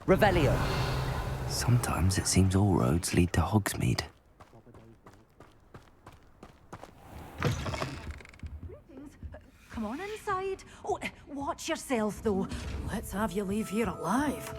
Revelio. Sometimes it seems all roads lead to Hogsmeade. Come on inside. Oh, watch yourself, though. Let's have you leave here alive.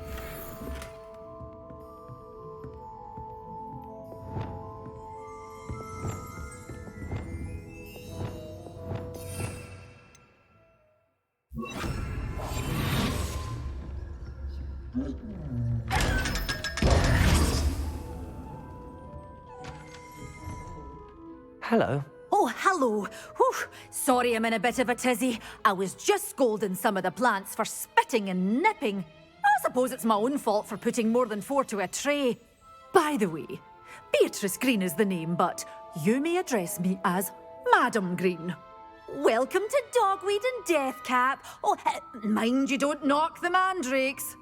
Hello. Oh, hello. Whew. Sorry I'm in a bit of a tizzy. I was just scolding some of the plants for spitting and nipping. I suppose it's my own fault for putting more than 4 to a tray. By the way, Beatrice Green is the name, but you may address me as Madam Green. Welcome to Dogweed and Deathcap. Oh, mind you don't knock the mandrakes.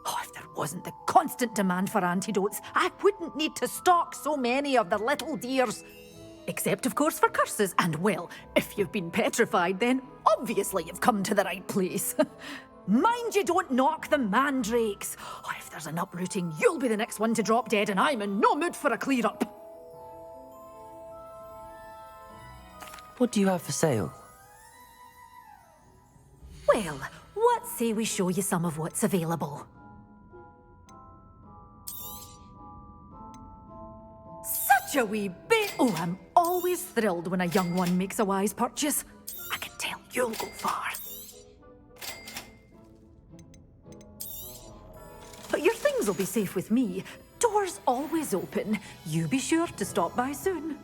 Oh, if there wasn't the constant demand for antidotes, I wouldn't need to stock so many of the little dears. Except, of course, for curses. And, well, if you've been petrified, then obviously you've come to the right place. Mind you don't knock the mandrakes. Oh, if there's an uprooting, you'll be the next one to drop dead, and I'm in no mood for a clear-up. What do you have for sale? Well, what say we show you some of what's available? Such a wee bit. Oh, I'm always thrilled when a young one makes a wise purchase. I can tell you'll go far. But your things will be safe with me. Doors always open. You be sure to stop by soon.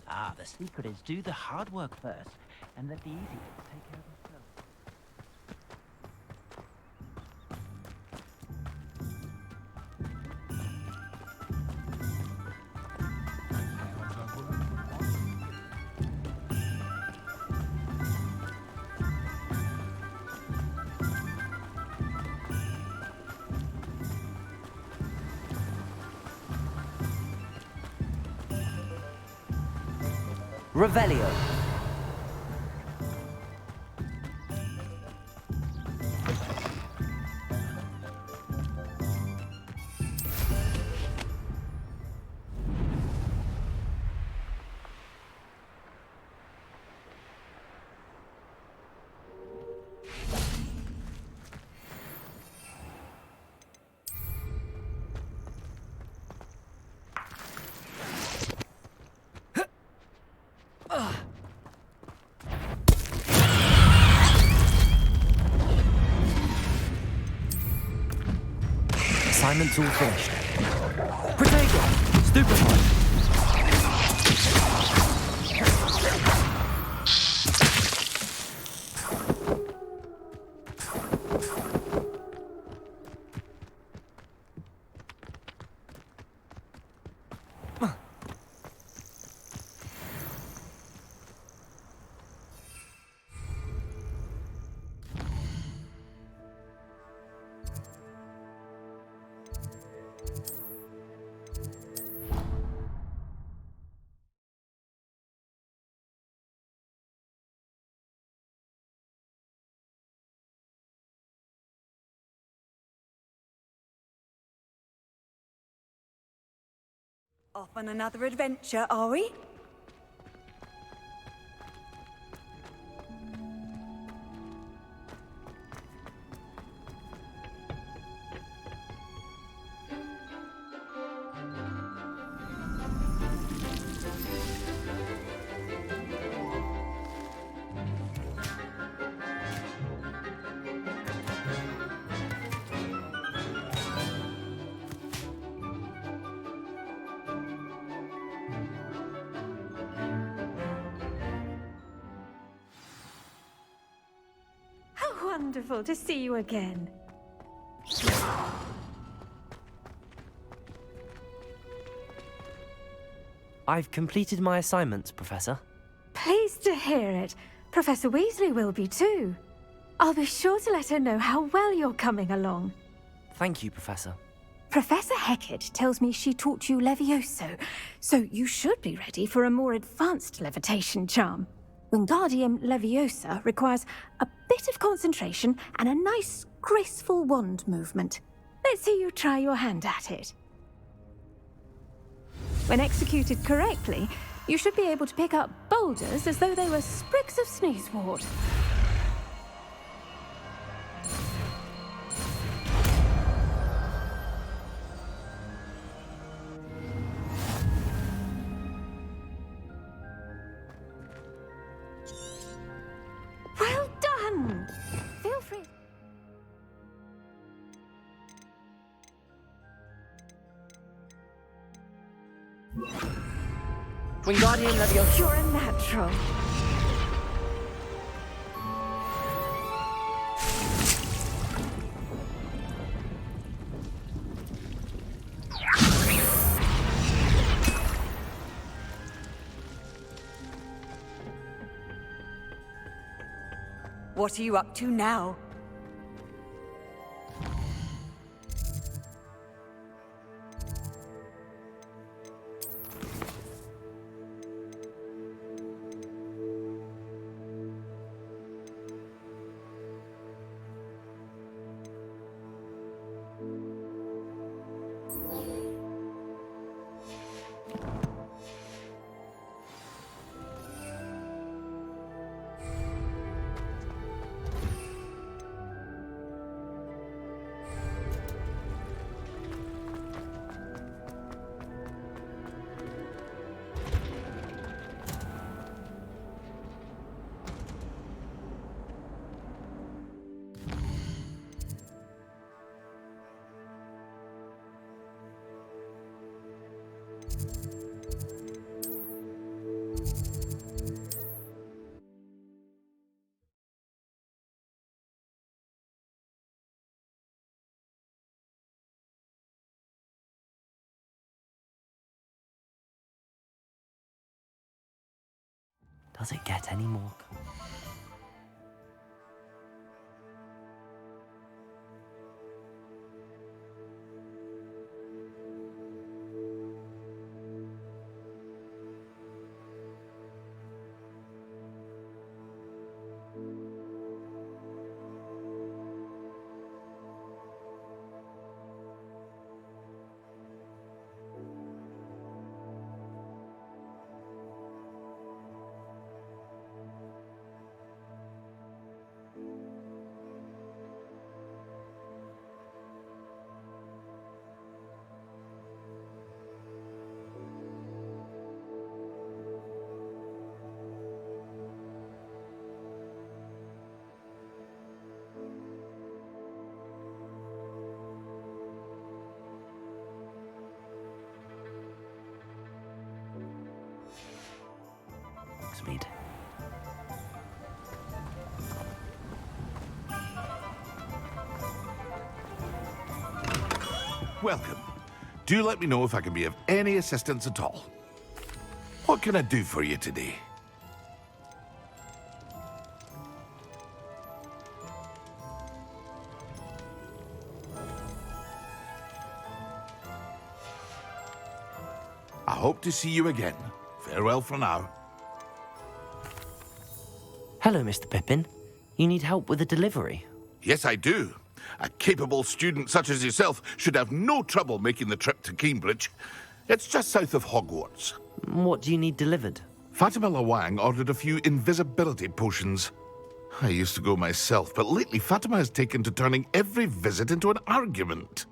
Ah, the secret is do the hard work first, and let the easy bits take care of themselves. Revelio. Assignment's all finished. Protego. Stupefy. Off on another adventure, are we? Wonderful to see you again. I've completed my assignments, Professor. Pleased to hear it. Professor Weasley will be too. I'll be sure to let her know how well you're coming along. Thank you, Professor. Professor Hecat tells me she taught you Levioso, so you should be ready for a more advanced levitation charm. Wingardium Leviosa requires a bit of concentration and a nice, graceful wand movement. Let's see you try your hand at it. When executed correctly, you should be able to pick up boulders as though they were sprigs of sneezewort. Well done! Feel free. Wingardium Leviosa. You're a natural. What are you up to now? Does it get any more? Speed. Welcome. Do let me know if I can be of any assistance at all. What can I do for you today? I hope to see you again. Farewell for now. Hello, Mr. Pippin. You need help with a delivery? Yes, I do. A capable student such as yourself should have no trouble making the trip to Cambridge. It's just south of Hogwarts. What do you need delivered? Fatima Lawang ordered a few invisibility potions. I used to go myself, but lately Fatima has taken to turning every visit into an argument.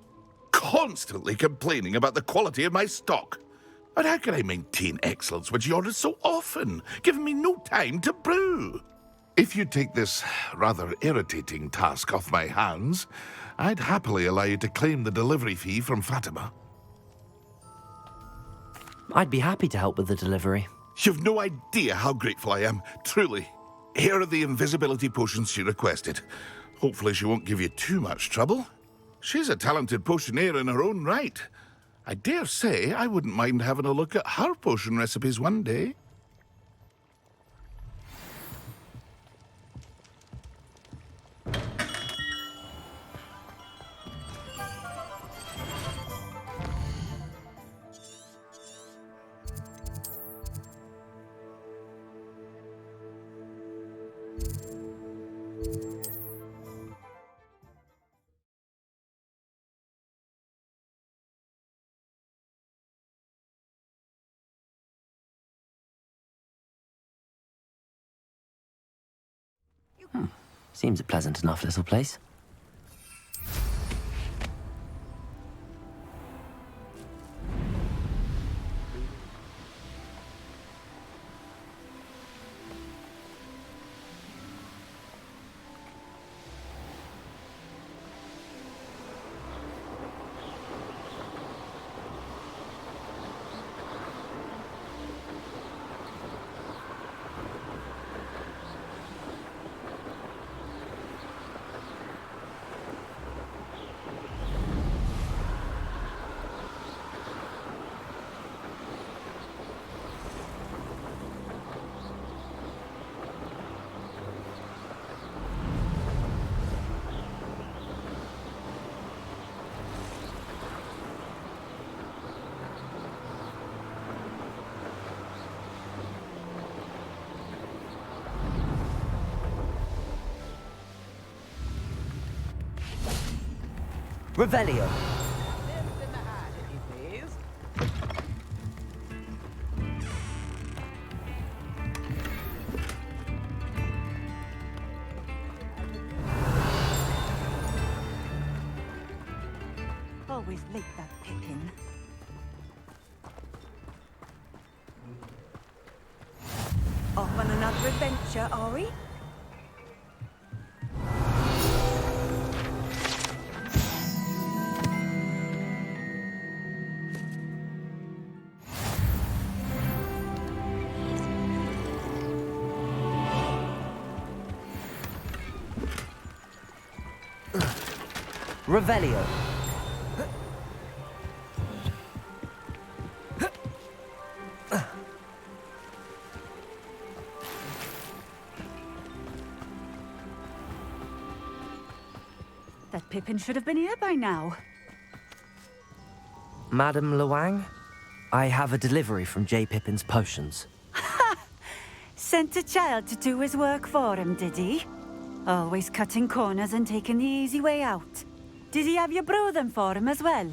Constantly complaining about the quality of my stock. But how can I maintain excellence when she orders so often, giving me no time to brew? If you take this rather irritating task off my hands, I'd happily allow you to claim the delivery fee from Fatima. I'd be happy to help with the delivery. You've no idea how grateful I am, truly. Here are the invisibility potions she requested. Hopefully she won't give you too much trouble. She's a talented potioneer in her own right. I dare say I wouldn't mind having a look at her potion recipes one day. Seems a pleasant enough little place. Revelio. Always late, that Pippin. Off on another adventure, are we? Revelio. That Pippin should have been here by now. Madam Luang, I have a delivery from J. Pippin's Potions. Sent a child to do his work for him, did he? Always cutting corners and taking the easy way out. Did he have you brew them for him as well?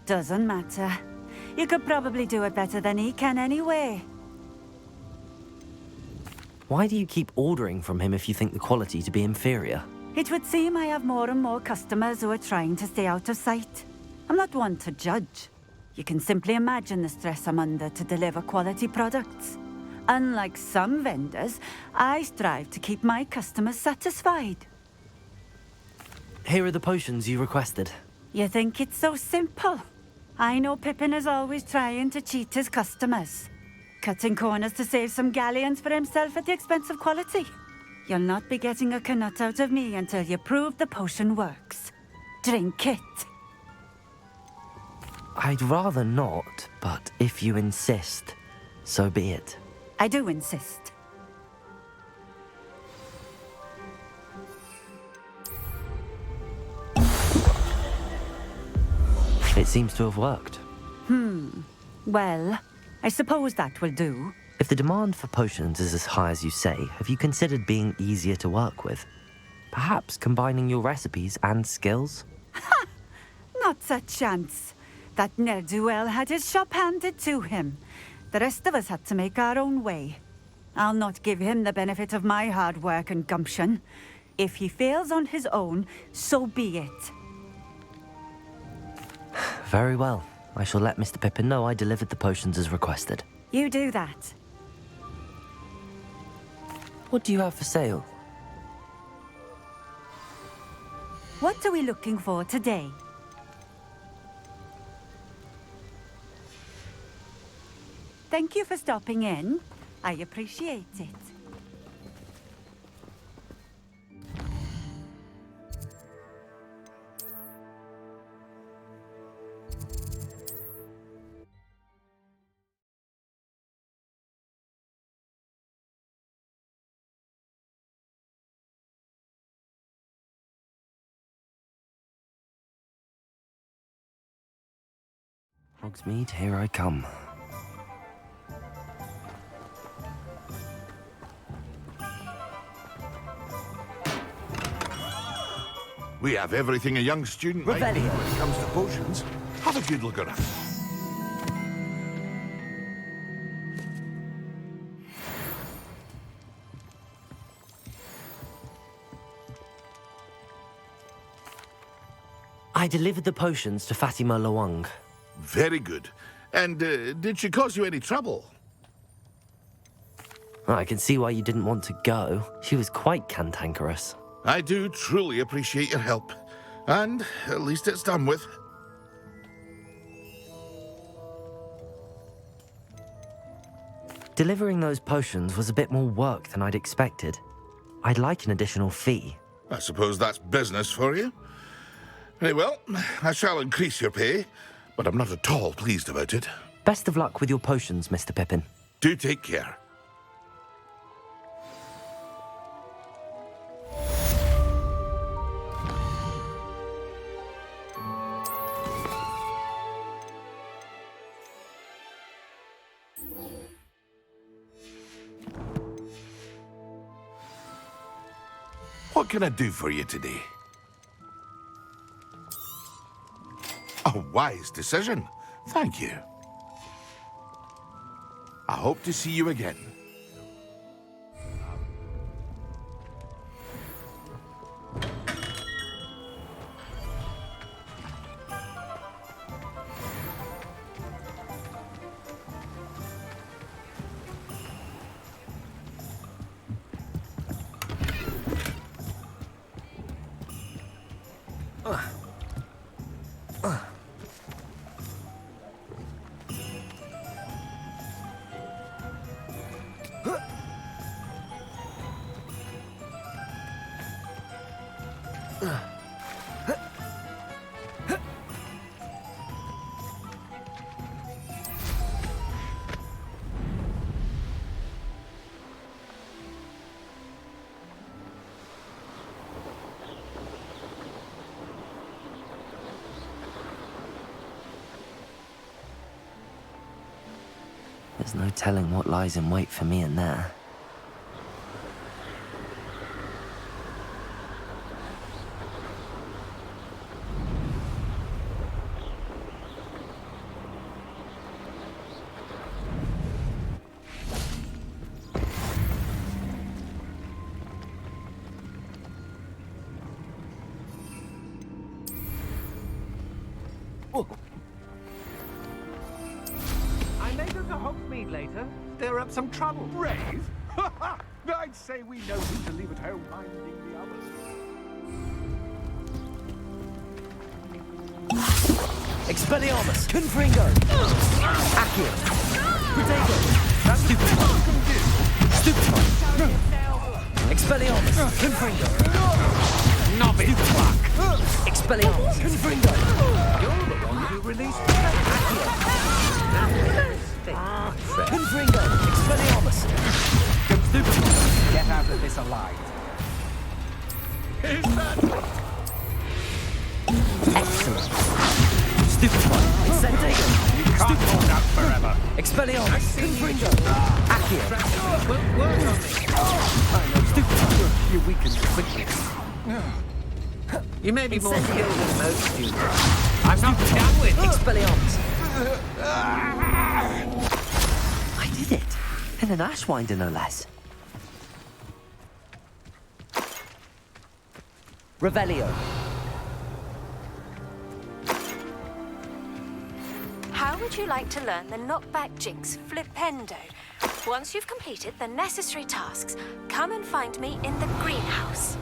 Doesn't matter. You could probably do it better than he can anyway. Why do you keep ordering from him if you think the quality to be inferior? It would seem I have more and more customers who are trying to stay out of sight. I'm not one to judge. You can simply imagine the stress I'm under to deliver quality products. Unlike some vendors, I strive to keep my customers satisfied. Here are the potions you requested. You think it's so simple? I know Pippin is always trying to cheat his customers. Cutting corners to save some galleons for himself at the expense of quality. You'll not be getting a canut out of me until you prove the potion works. Drink it. I'd rather not, but if you insist, so be it. I do insist. It seems to have worked. Well, I suppose that will do. If the demand for potions is as high as you say, have you considered being easier to work with? Perhaps combining your recipes and skills? Not a chance. That ne'er-do-well had his shop handed to him. The rest of us had to make our own way. I'll not give him the benefit of my hard work and gumption. If he fails on his own, so be it. Very well. I shall let Mr. Pippin know I delivered the potions as requested. You do that. What do you have for sale? What are we looking for today? Thank you for stopping in. I appreciate it. Hogsmeade, here I come. We have everything a young student might need Revelio. when it comes to potions. Have a good look around. I delivered the potions to Fatima Lawang. Very good. And did she cause you any trouble? I can see why you didn't want to go. She was quite cantankerous. I do truly appreciate your help. And at least it's done with. Delivering those potions was a bit more work than I'd expected. I'd like an additional fee. I suppose that's business for you. Very well, I shall increase your pay, but I'm not at all pleased about it. Best of luck with your potions, Mr. Pippin. Do take care. What can I do for you today? A wise decision. Thank you. I hope to see you again. There's no telling what lies in wait for me in there. I may go to Hogsmeade later, stir up some trouble. Rave? I'd say we know who to leave at home minding the others. Expelliarmus! Confringo! Accio! Protego! Stupid! Stupid! Expelliarmus! Confringo! Novice pluck! Expelliarmus! Confringo! You're the one who released Accio. Confringo! Expelliarmus! Stupid! Get out of this alive. Is that... Excellent! Stupid one! Sentego! You can't hold out forever. Expelliarmus! Confringo! Accio! Work on me. I know, stupid one! You weaken quickly. You may be more skilled than most students. I'm not done with Expelliarmus! I did it! In an Ashwinder, no less. Revelio. How would you like to learn the knockback jinx Flipendo? Once you've completed the necessary tasks, come and find me in the greenhouse.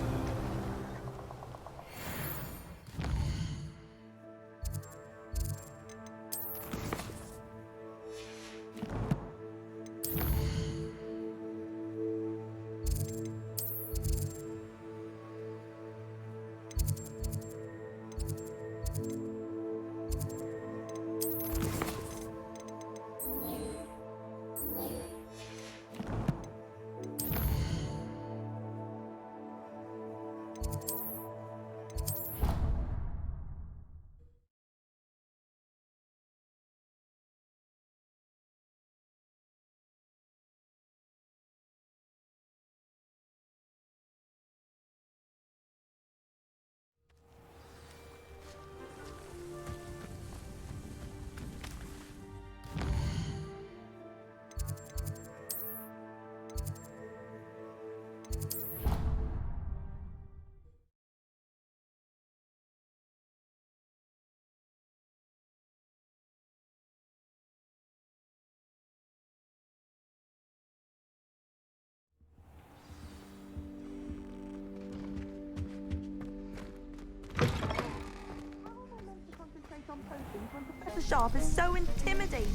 sharp is so intimidating.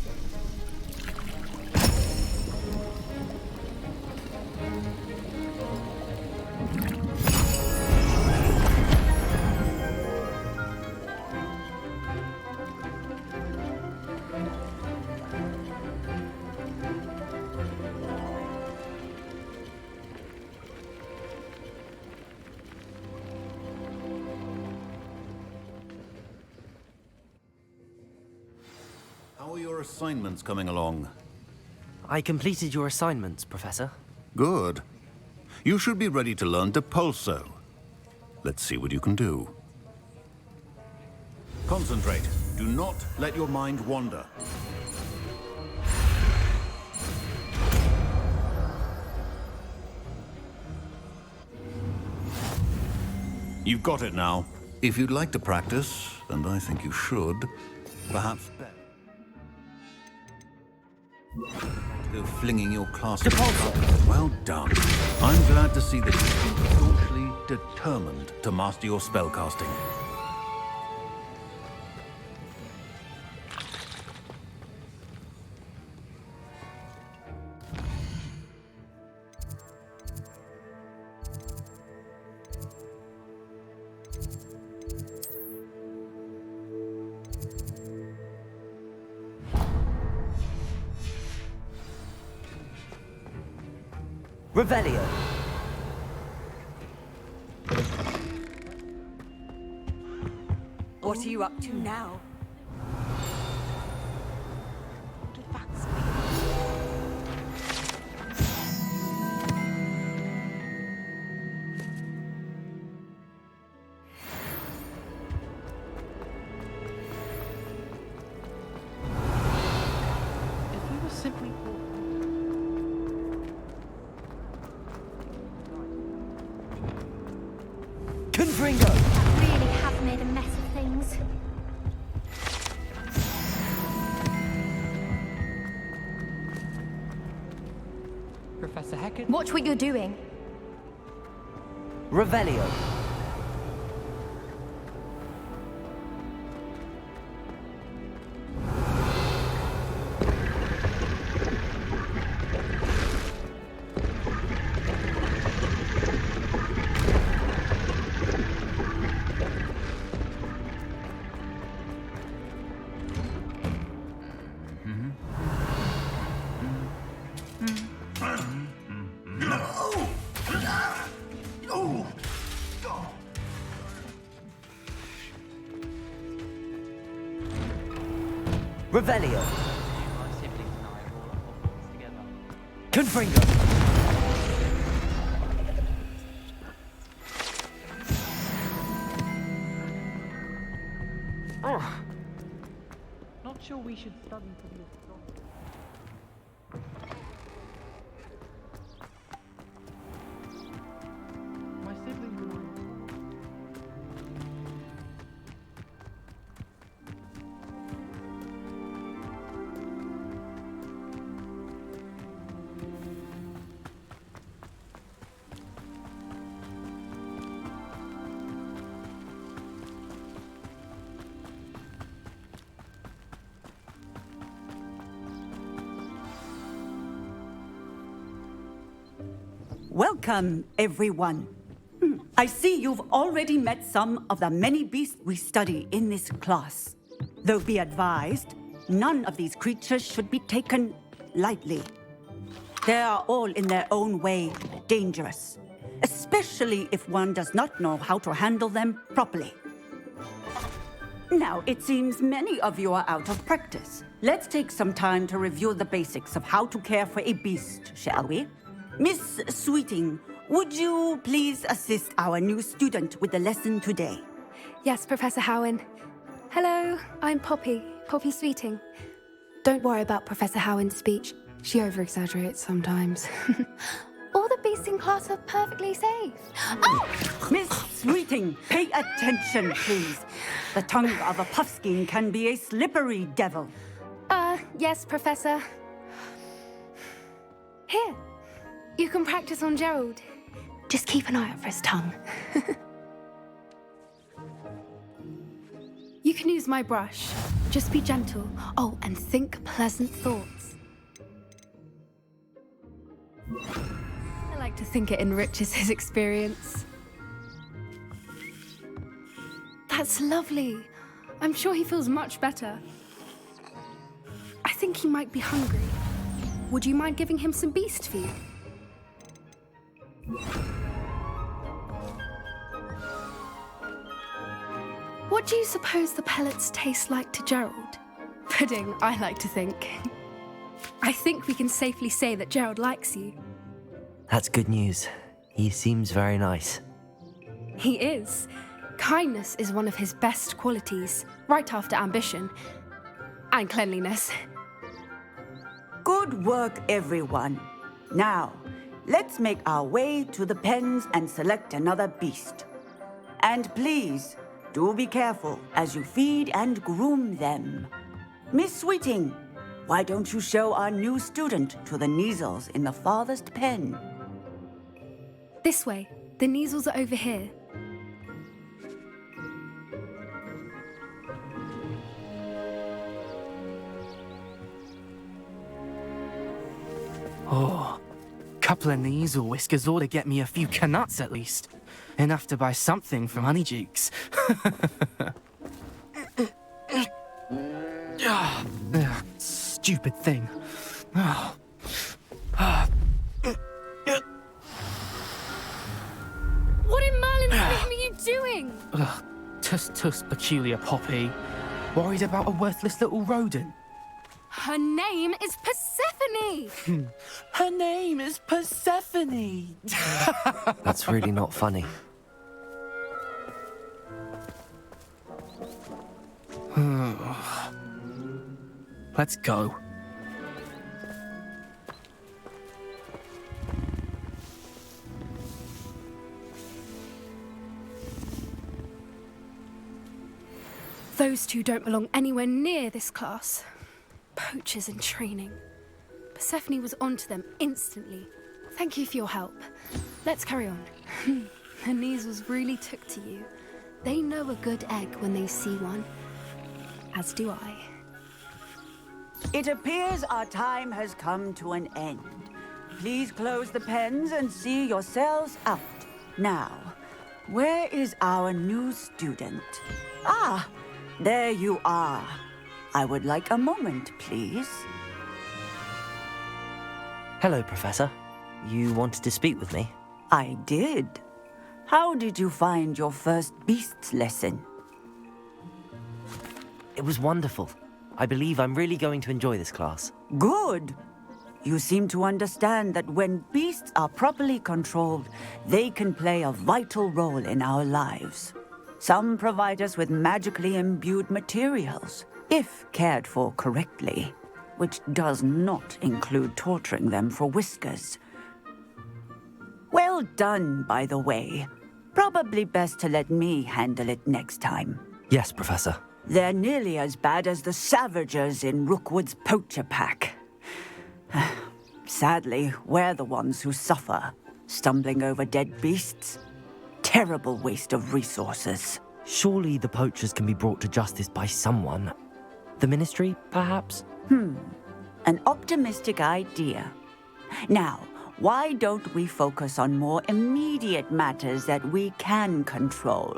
How are your assignments coming along? I completed your assignments, Professor. Good. You should be ready to learn Depulso. Let's see what you can do. Concentrate. Do not let your mind wander. You've got it now. If you'd like to practice, and I think you should, perhaps go flinging your class. Well done. I'm glad to see that you've been staunchly determined to master your spellcasting. Revelio. What are you up to now? If we were simply Confringo! Really have made a mess of things. Professor Hackett? Watch what you're doing. Revelio. Revelio. My siblings and I are all at Hogwarts together. Confringo. Not sure we should study to be a strong. My siblings and I. Welcome, everyone. I see you've already met some of the many beasts we study in this class. Though be advised, none of these creatures should be taken lightly. They are all in their own way dangerous, especially if one does not know how to handle them properly. Now, it seems many of you are out of practice. Let's take some time to review the basics of how to care for a beast, shall we? Miss Sweeting, would you please assist our new student with the lesson today? Yes, Professor Howen. Hello, I'm Poppy Sweeting. Don't worry about Professor Howen's speech. She over-exaggerates sometimes. All the beasts in class are perfectly safe. Oh! Miss Sweeting, pay attention, please. The tongue of a puffskein can be a slippery devil. Yes, Professor. Here, you can practice on Gerald. Just keep an eye out for his tongue. You can use my brush. Just be gentle. Oh, and think pleasant thoughts. I like to think it enriches his experience. That's lovely. I'm sure he feels much better. I think he might be hungry. Would you mind giving him some beast food? What do you suppose the pellets taste like to Gerald? Pudding, I like to think. I think we can safely say that Gerald likes you. That's good news. He seems very nice. He is. Kindness is one of his best qualities, right after ambition. And cleanliness. Good work, everyone. Now, let's make our way to the pens and select another beast. And please, do be careful as you feed and groom them. Miss Sweeting, why don't you show our new student to the Kneazles in the farthest pen? This way. The Kneazles are over here. Oh, couple of Kneazle whiskers ought to get me a few canuts at least. Enough to buy something from Honeydukes. Stupid thing. What in Merlin's name are you doing? Tuss, peculiar Poppy. Worried about a worthless little rodent. Her name is Persephone! Her name is Persephone! That's really not funny. Let's go. Those two don't belong anywhere near this class. Poachers in training. Persephone was onto them instantly. Thank you for your help. Let's carry on. The Kneazles really took to you. They know a good egg when they see one. As do I. It appears our time has come to an end. Please close the pens and see yourselves out. Now, where is our new student? Ah, there you are. I would like a moment, please. Hello, Professor. You wanted to speak with me? I did. How did you find your first beasts lesson? It was wonderful. I believe I'm really going to enjoy this class. Good. You seem to understand that when beasts are properly controlled, they can play a vital role in our lives. Some provide us with magically imbued materials, if cared for correctly, which does not include torturing them for whiskers. Well done, by the way. Probably best to let me handle it next time. Yes, Professor. They're nearly as bad as the Savagers in Rookwood's poacher pack. Sadly, we're the ones who suffer, stumbling over dead beasts. Terrible waste of resources. Surely the poachers can be brought to justice by someone. The Ministry, perhaps? An optimistic idea. Now, why don't we focus on more immediate matters that we can control?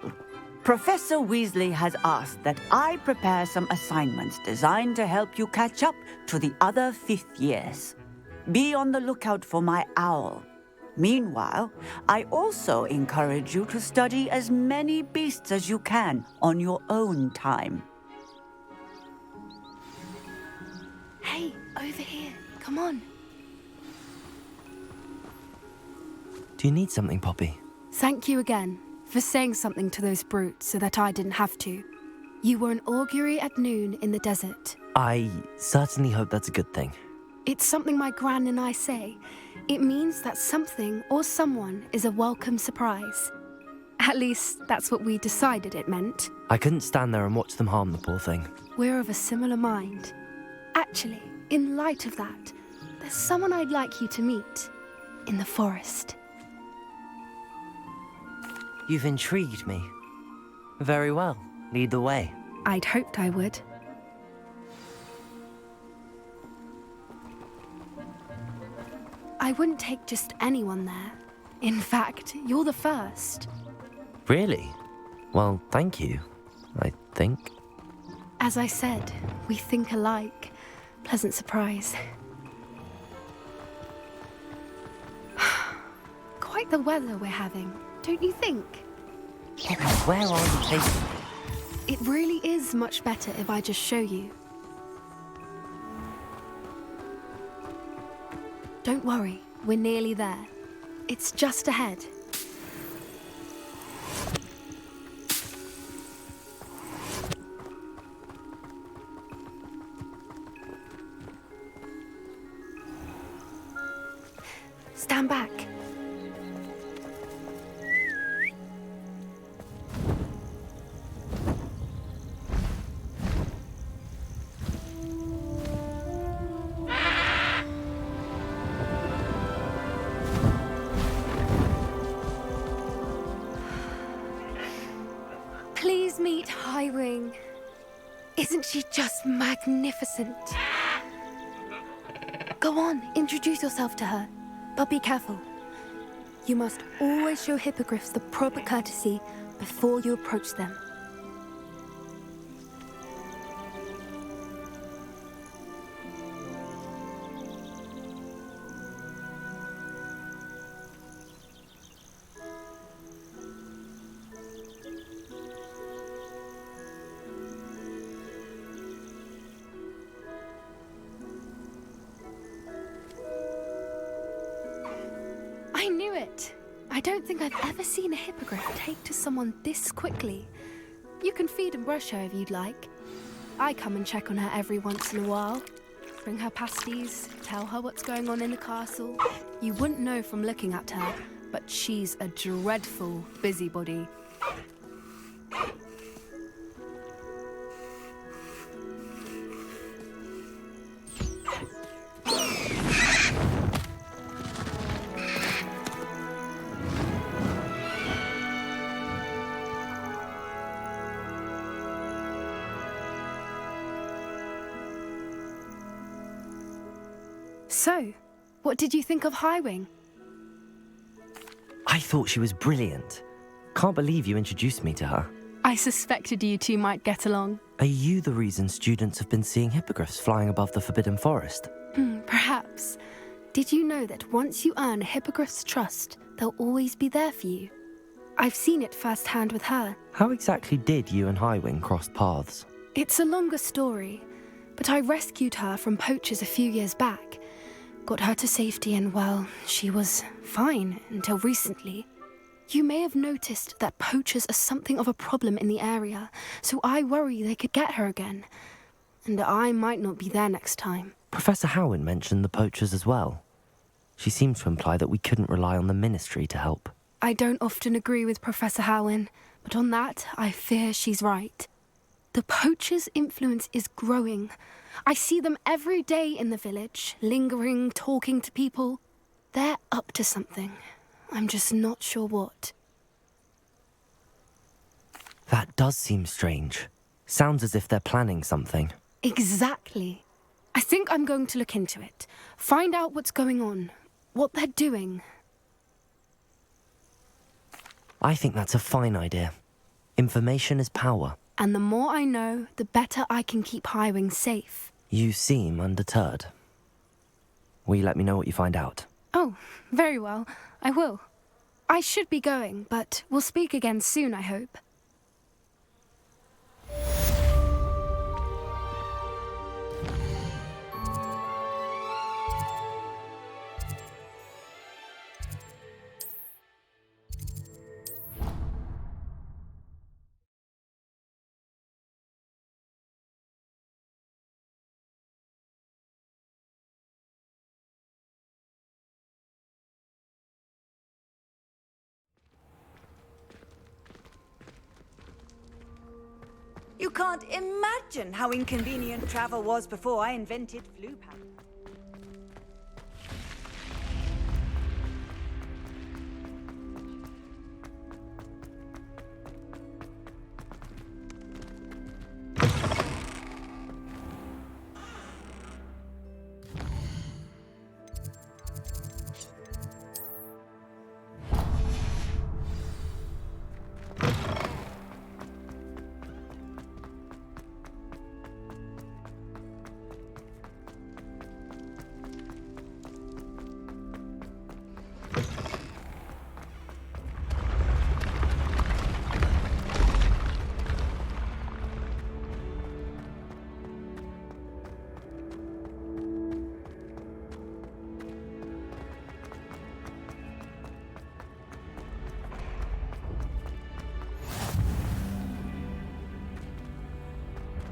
Professor Weasley has asked that I prepare some assignments designed to help you catch up to the other fifth years. Be on the lookout for my owl. Meanwhile, I also encourage you to study as many beasts as you can on your own time. Hey, over here. Come on. Do you need something, Poppy? Thank you again for saying something to those brutes so that I didn't have to. You were an augury at noon in the desert. I certainly hope that's a good thing. It's something my gran and I say. It means that something or someone is a welcome surprise. At least, that's what we decided it meant. I couldn't stand there and watch them harm the poor thing. We're of a similar mind. Actually, in light of that, there's someone I'd like you to meet. In the forest. You've intrigued me. Very well. Lead the way. I'd hoped I would. I wouldn't take just anyone there. In fact, you're the first. Really? Well, thank you, I think. As I said, we think alike. Pleasant surprise. Quite the weather we're having, don't you think? Where are you taking me? It really is much better if I just show you. Don't worry, we're nearly there. It's just ahead. Stand back. Please meet Highwing. Isn't she just magnificent? Go on, introduce yourself to her. But be careful. You must always show hippogriffs the proper courtesy before you approach them. I knew it! I don't think I've ever seen a hippogriff take to someone this quickly. You can feed and brush her if you'd like. I come and check on her every once in a while. Bring her pasties, tell her what's going on in the castle. You wouldn't know from looking at her, but she's a dreadful busybody. So, what did you think of Highwing? I thought she was brilliant. Can't believe you introduced me to her. I suspected you two might get along. Are you the reason students have been seeing hippogriffs flying above the Forbidden Forest? Perhaps. Did you know that once you earn a hippogriff's trust, they'll always be there for you? I've seen it firsthand with her. How exactly did you and Highwing cross paths? It's a longer story, but I rescued her from poachers a few years back. Got her to safety and, well, she was fine until recently. You may have noticed that poachers are something of a problem in the area, so I worry they could get her again. And I might not be there next time. Professor Howin mentioned the poachers as well. She seemed to imply that we couldn't rely on the Ministry to help. I don't often agree with Professor Howin, but on that, I fear she's right. The poachers' influence is growing. I see them every day in the village, lingering, talking to people. They're up to something. I'm just not sure what. That does seem strange. Sounds as if they're planning something. Exactly. I think I'm going to look into it. Find out what's going on, what they're doing. I think that's a fine idea. Information is power. And the more I know, the better I can keep Highwing safe. You seem undeterred. Will you let me know what you find out? Oh, very well. I will. I should be going, but we'll speak again soon, I hope. You can't imagine how inconvenient travel was before I invented flu pad.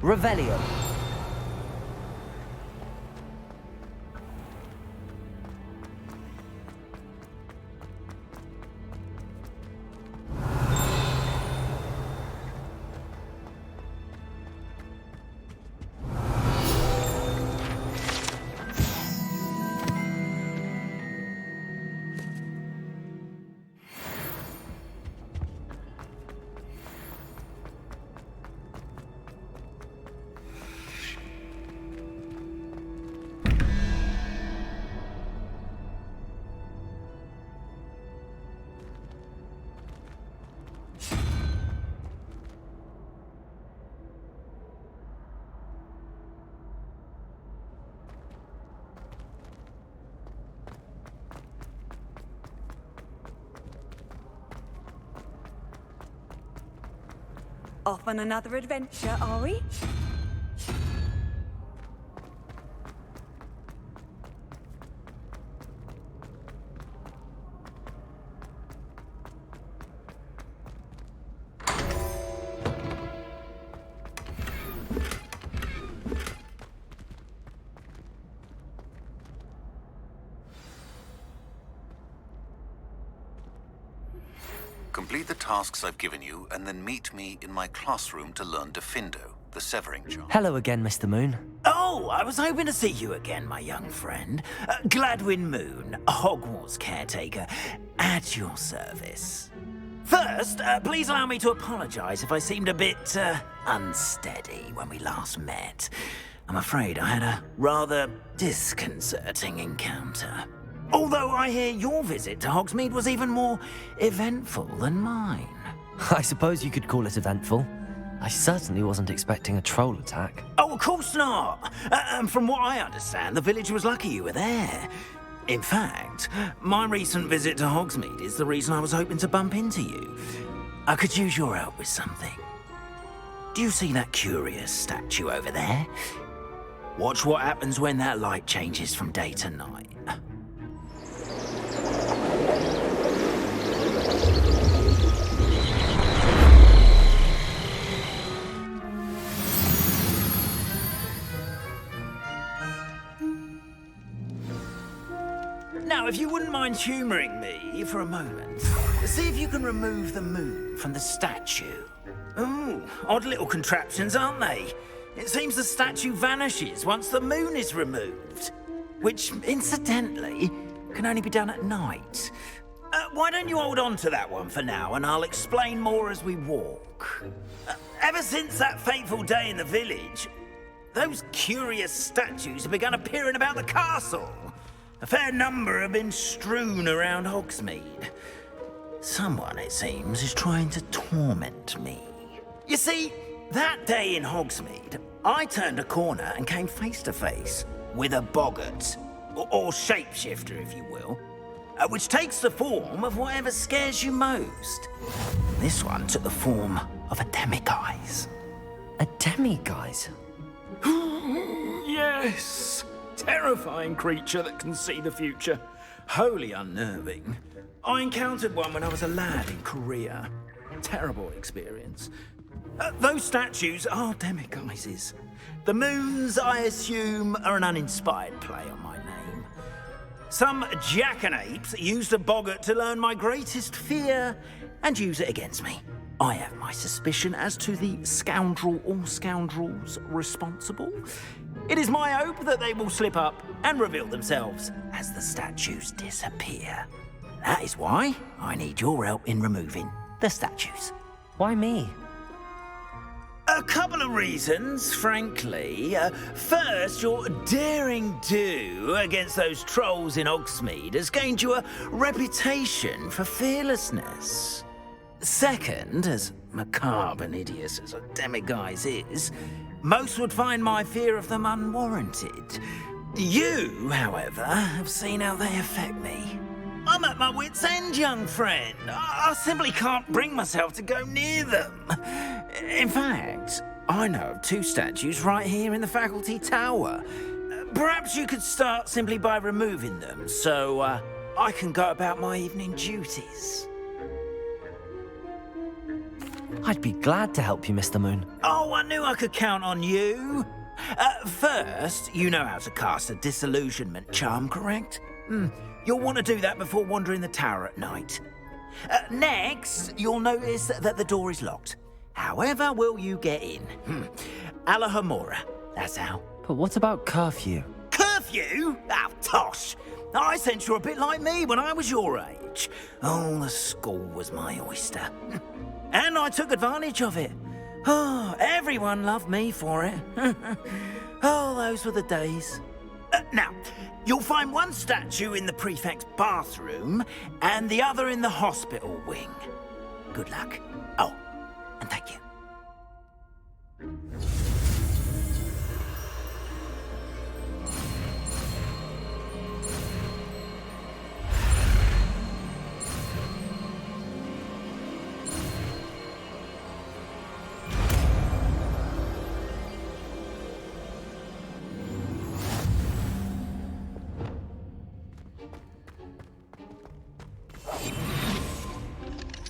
Revelio. Off on another adventure, are we? Complete the tasks I've given you, and then meet me in my classroom to learn Diffindo, the severing charm. Hello again, Mr. Moon. Oh, I was hoping to see you again, my young friend. Gladwin Moon, Hogwarts caretaker, at your service. First, please allow me to apologize if I seemed a bit, unsteady when we last met. I'm afraid I had a rather disconcerting encounter. Although I hear your visit to Hogsmeade was even more eventful than mine. I suppose you could call it eventful. I certainly wasn't expecting a troll attack. Oh, of course not. And from what I understand, the village was lucky you were there. In fact, my recent visit to Hogsmeade is the reason I was hoping to bump into you. I could use your help with something. Do you see that curious statue over there? Watch what happens when that light changes from day to night. Now, if you wouldn't mind humouring me for a moment, see if you can remove the moon from the statue. Ooh, odd little contraptions, aren't they? It seems the statue vanishes once the moon is removed, which, incidentally, can only be done at night. Why don't you hold on to that one for now, and I'll explain more as we walk. Ever since that fateful day in the village, those curious statues have begun appearing about the castle. A fair number have been strewn around Hogsmeade. Someone, it seems, is trying to torment me. You see, that day in Hogsmeade, I turned a corner and came face to face with a boggart, or shapeshifter, if you will, which takes the form of whatever scares you most. This one took the form of a demiguise. A demiguise? Yes! Terrifying creature that can see the future. Wholly unnerving. I encountered one when I was a lad in Korea. Terrible experience. Those statues are demiguises. The moons, I assume, are an uninspired play on my name. Some jackanapes used a boggart to learn my greatest fear and use it against me. I have my suspicion as to the scoundrel or scoundrels responsible. It is my hope that they will slip up and reveal themselves as the statues disappear. That is why I need your help in removing the statues. Why me? A couple of reasons, frankly. First, your daring do against those trolls in Hogsmeade has gained you a reputation for fearlessness. Second, as macabre and hideous as a demiguise is, most would find my fear of them unwarranted. You, however, have seen how they affect me. I'm at my wit's end, young friend. I simply can't bring myself to go near them. In fact, I know of two statues right here in the faculty tower. Perhaps you could start simply by removing them, so I can go about my evening duties. I'd be glad to help you, Mr. Moon. Oh, I knew I could count on you. First, you know how to cast a disillusionment charm, correct? You'll want to do that before wandering the tower at night. Next, you'll notice that the door is locked. However will you get in? Alahomora, that's how. But what about curfew? Curfew? Oh, tosh. I sense you're a bit like me when I was your age. Oh, the school was my oyster. And I took advantage of it. Oh, everyone loved me for it. Oh, those were the days. Now, you'll find one statue in the prefect's bathroom and the other in the hospital wing. Good luck. Oh, and thank you.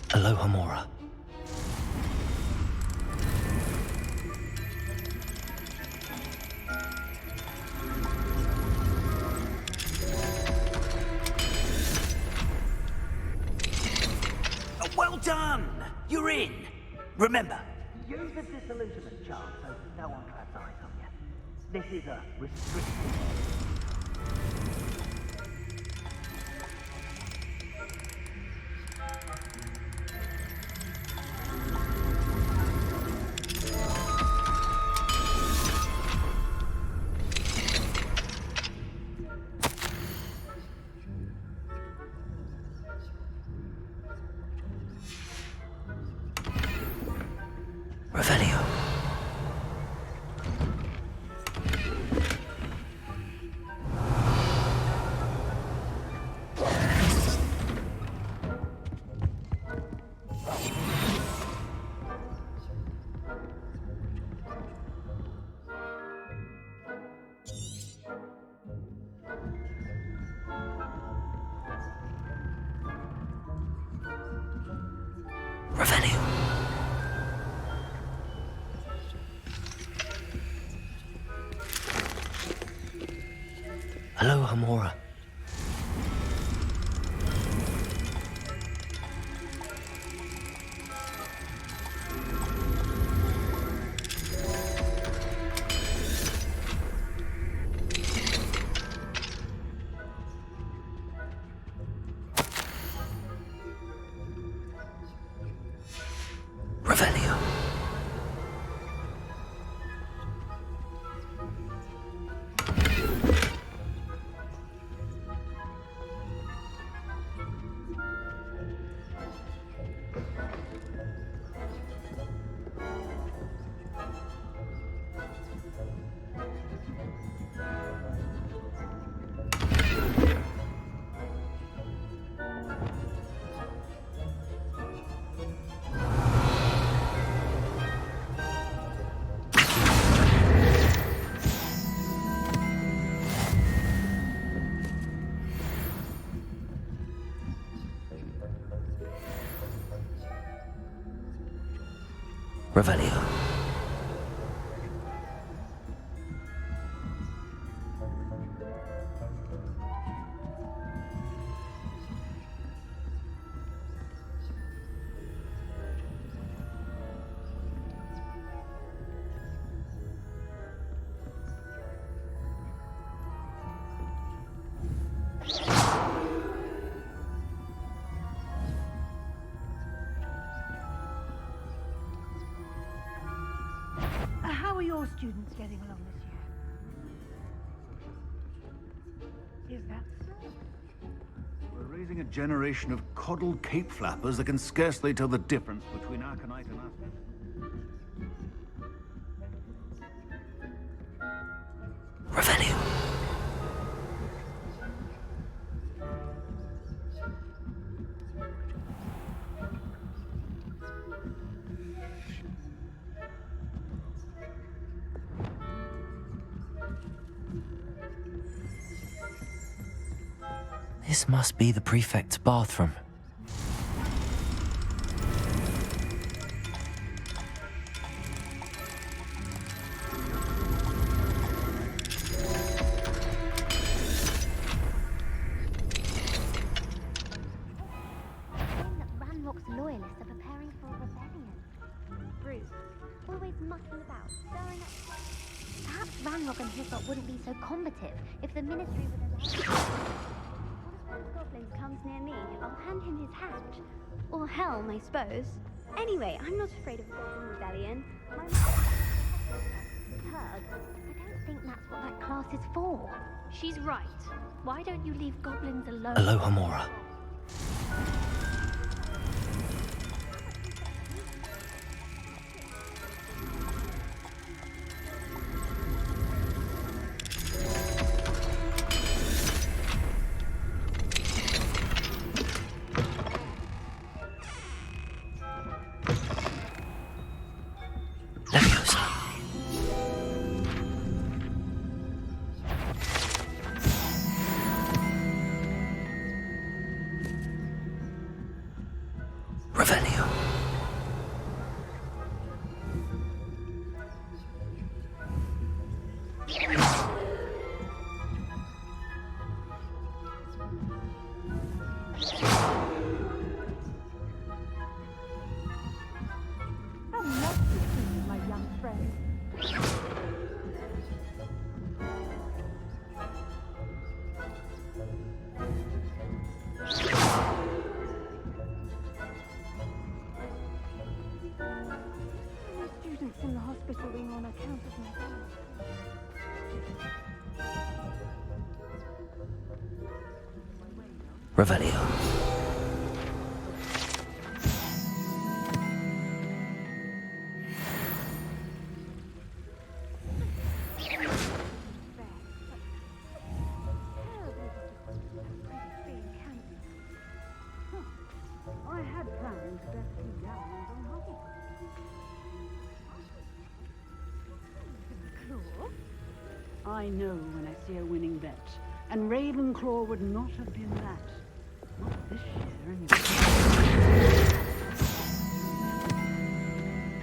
Alohomora. Well done! You're in. Remember, use the disillusionment charm so no one claps eyes on you. This is a restricted. Revelio. Revelio. Alohomora. Revelio. Revelio. How are your students getting along this year? Is that so? We're raising a generation of coddled cape flappers that can scarcely tell the difference between Arcanite and us. Revelio. This must be the prefect's bathroom. business of preparing for a rebellion. Rude. Always mucking about, stirring up. Perhaps Ranrock and Hislop wouldn't be so combative if the Ministry would allow. What if one of the goblins comes near me? I'll hand him his hat. Or helm, I suppose. Anyway, I'm not afraid of Goblin Rebellion. My Purg. I don't think that's what that class is for. She's right. Why don't you leave goblins alone? Aloha Mora. Revelio. I had planned to bet 2 gallons on Hogwarts. I know when I see a winning bet, and Ravenclaw would not have been that. Not this year, anyway.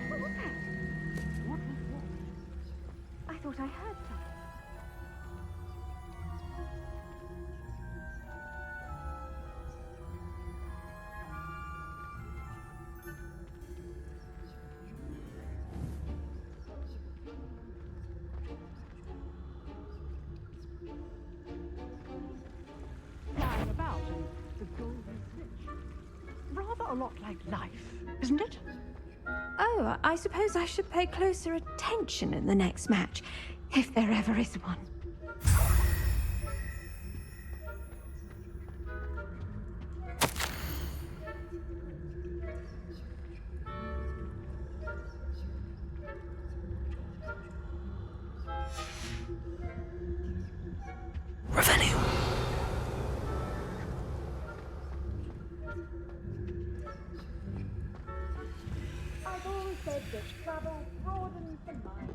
What was that? What was what? I thought I heard something. Flying about and the golden switch. Rather a lot like life, isn't it? Oh, I suppose I should pay closer attention in the next match, if there ever is one. I've always said that travel broadens the mind.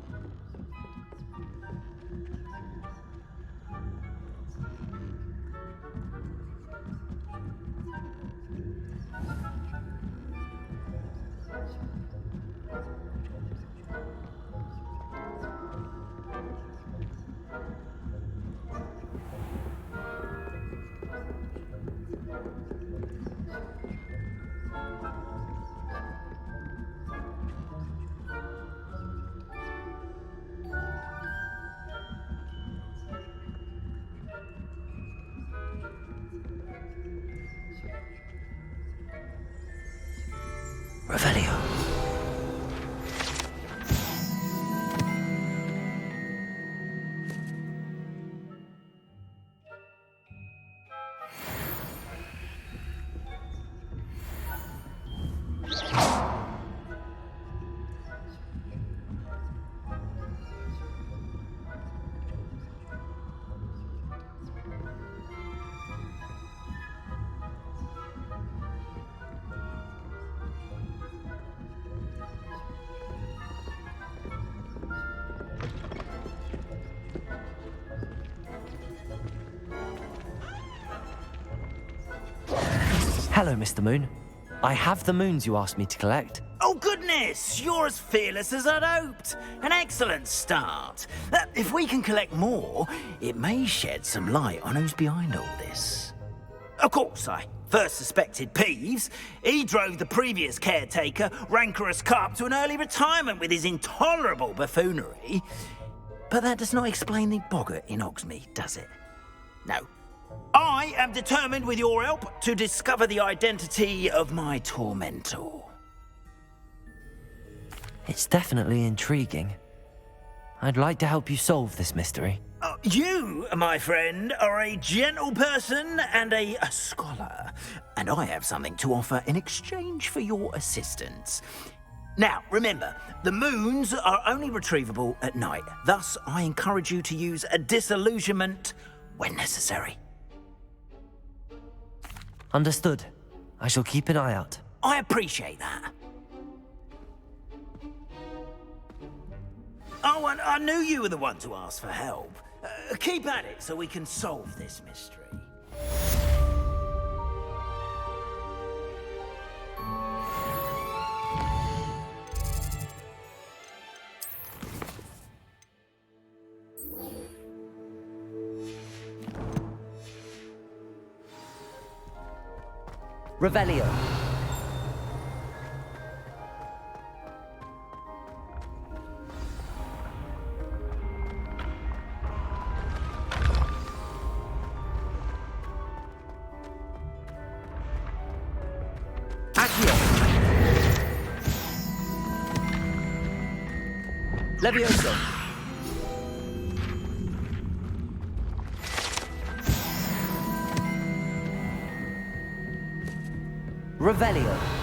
Revelio. Hello, Mr. Moon. I have the moons you asked me to collect. Oh, goodness! You're as fearless as I'd hoped. An excellent start. If we can collect more, it may shed some light on who's behind all this. Of course, I first suspected Peeves, he drove the previous caretaker, rancorous Carp, to an early retirement with his intolerable buffoonery. But that does not explain the boggart in Hogsmeade, does it? No. I am determined, with your help, to discover the identity of my tormentor. It's definitely intriguing. I'd like to help you solve this mystery. You, my friend, are a gentle person and a scholar, and I have something to offer in exchange for your assistance. Now, remember, the moons are only retrievable at night. Thus, I encourage you to use a disillusionment when necessary. Understood. I shall keep an eye out. I appreciate that. Oh, and I knew you were the one to ask for help. Keep at it so we can solve this mystery. Revelio. Levioso. Revelio.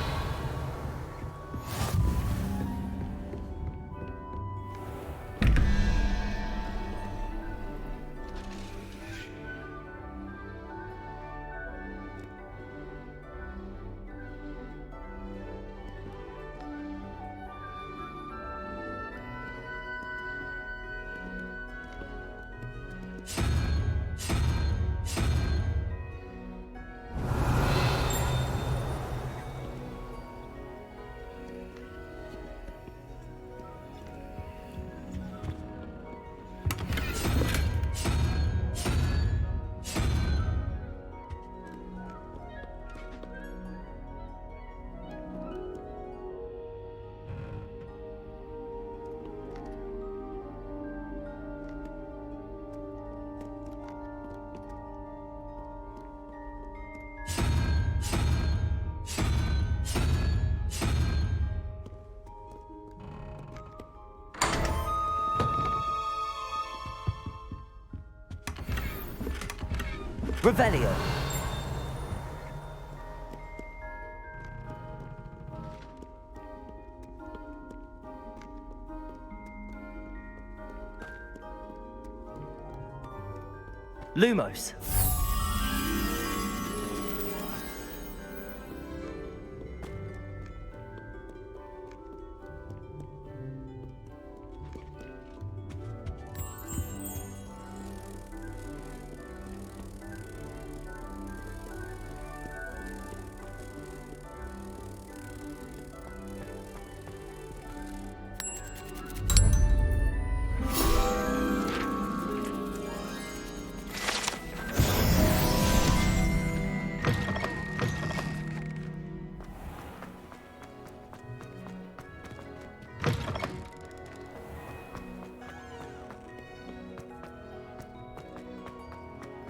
Revelio. Lumos.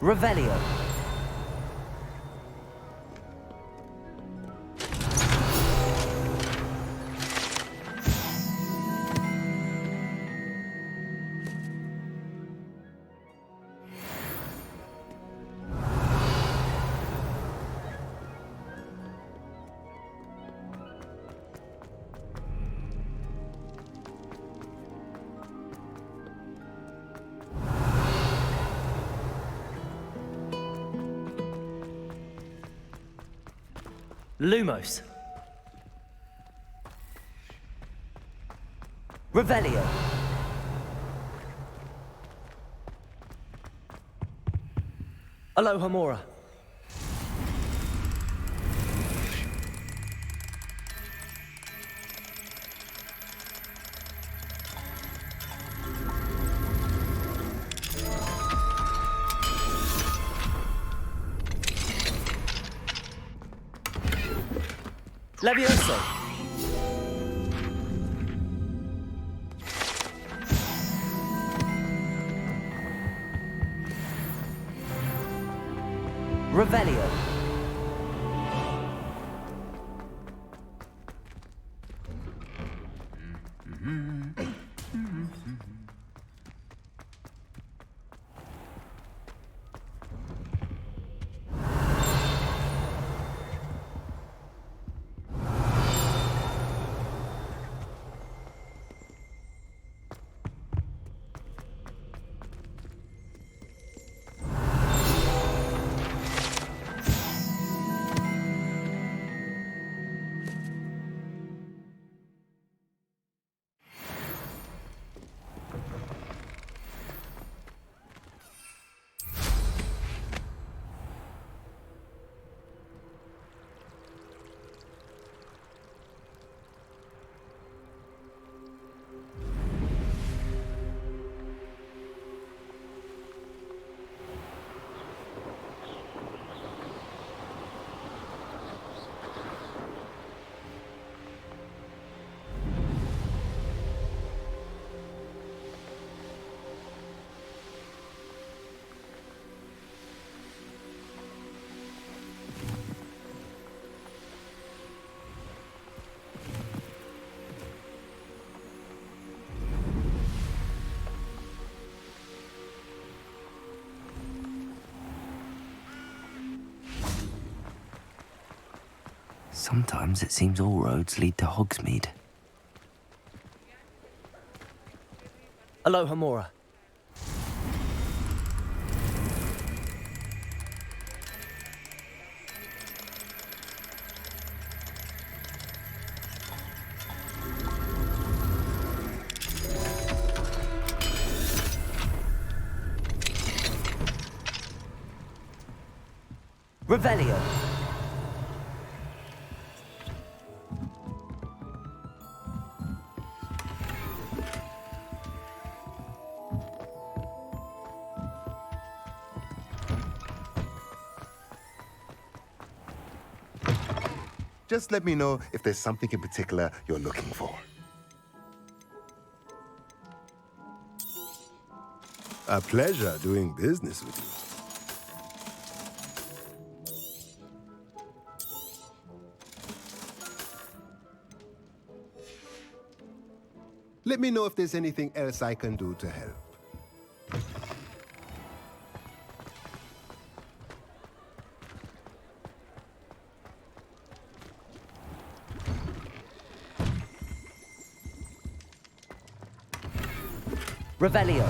Revelio. Lumos. Revelio. Alohomora. Levioso! Revelio! Sometimes it seems all roads lead to Hogsmeade. Aloha Mora. Revelio. Just let me know if there's something in particular you're looking for. A pleasure doing business with you. Let me know if there's anything else I can do to help. Revelio.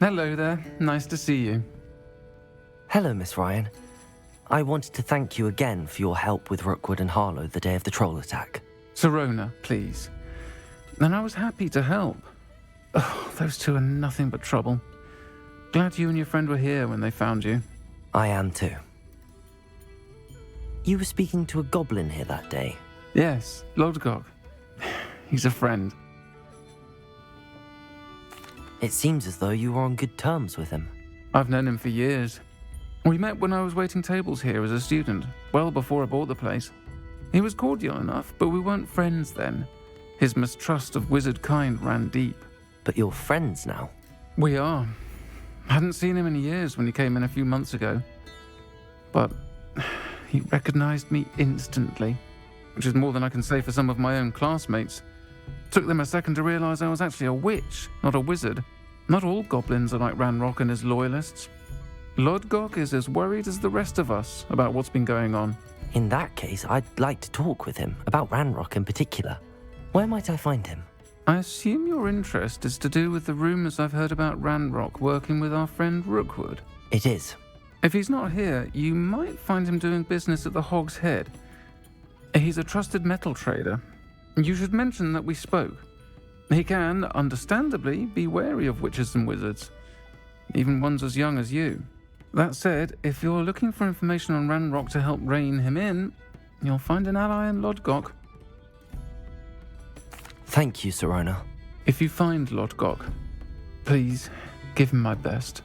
Hello there. Nice to see you. Hello, Miss Ryan. I wanted to thank you again for your help with Rookwood and Harlow the day of the troll attack. Serona, please. And I was happy to help. Oh, those two are nothing but trouble. Glad you and your friend were here when they found you. I am too. You were speaking to a goblin here that day. Yes, Lodgok. He's a friend. It seems as though you were on good terms with him. I've known him for years. We met when I was waiting tables here as a student, well before I bought the place. He was cordial enough, but we weren't friends then. His mistrust of wizard kind ran deep. But you're friends now? We are. Hadn't seen him in years when he came in a few months ago. But he recognized me instantly, which is more than I can say for some of my own classmates. Took them a second to realize I was actually a witch, not a wizard. Not all goblins are like Ranrock and his loyalists. Lodgok is as worried as the rest of us about what's been going on. In that case, I'd like to talk with him, about Ranrock in particular. Where might I find him? I assume your interest is to do with the rumors I've heard about Ranrock working with our friend Rookwood. It is. If he's not here, you might find him doing business at the Hog's Head. He's a trusted metal trader. You should mention that we spoke. He can, understandably, be wary of witches and wizards, even ones as young as you. That said, if you're looking for information on Ranrock to help rein him in, you'll find an ally in Lodgok. Thank you, Sirona. If you find Lodgok, please give him my best.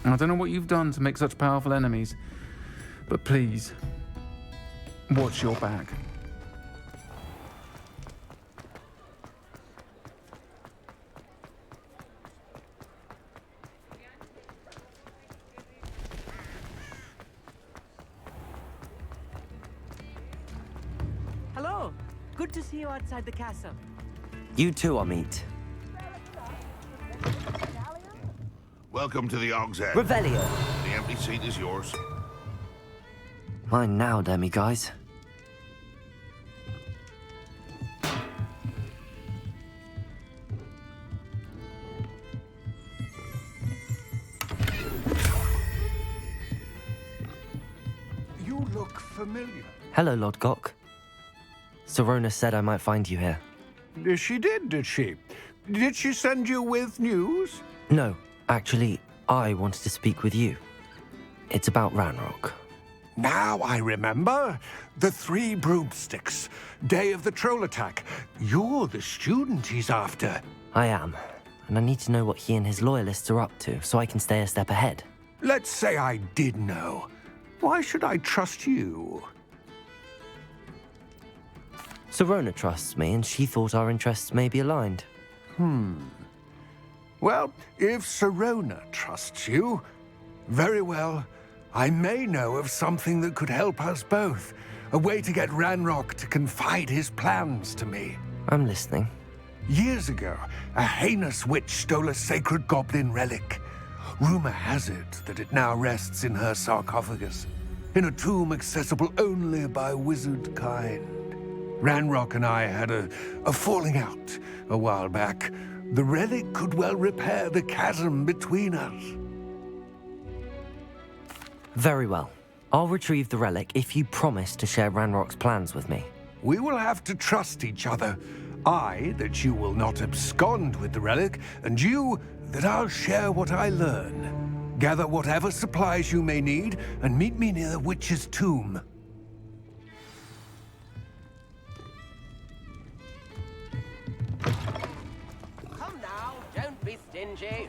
I don't know what you've done to make such powerful enemies, but please, watch your back. Hello. Good to see you outside the castle. You too, Amit. Welcome to the Og's Head. Revelio. The empty seat is yours. Mine now, demi-guys. You look familiar. Hello, Lodgok. Sirona said I might find you here. She did she? Did she send you with news? No, actually, I wanted to speak with you. It's about Ranrock. Now I remember. The 3 broomsticks. Day of the troll attack. You're the student he's after. I am, and I need to know what he and his loyalists are up to so I can stay a step ahead. Let's say I did know. Why should I trust you? Sirona trusts me, and she thought our interests may be aligned. Well, if Sirona trusts you, very well. I may know of something that could help us both. A way to get Ranrock to confide his plans to me. I'm listening. Years ago, a heinous witch stole a sacred goblin relic. Rumor has it that it now rests in her sarcophagus, in a tomb accessible only by wizard kind. Ranrock and I had a falling out a while back. The relic could well repair the chasm between us. Very well. I'll retrieve the relic if you promise to share Ranrock's plans with me. We will have to trust each other. I, that you will not abscond with the relic, and you, that I'll share what I learn. Gather whatever supplies you may need, and meet me near the witch's tomb. Come now, don't be stingy.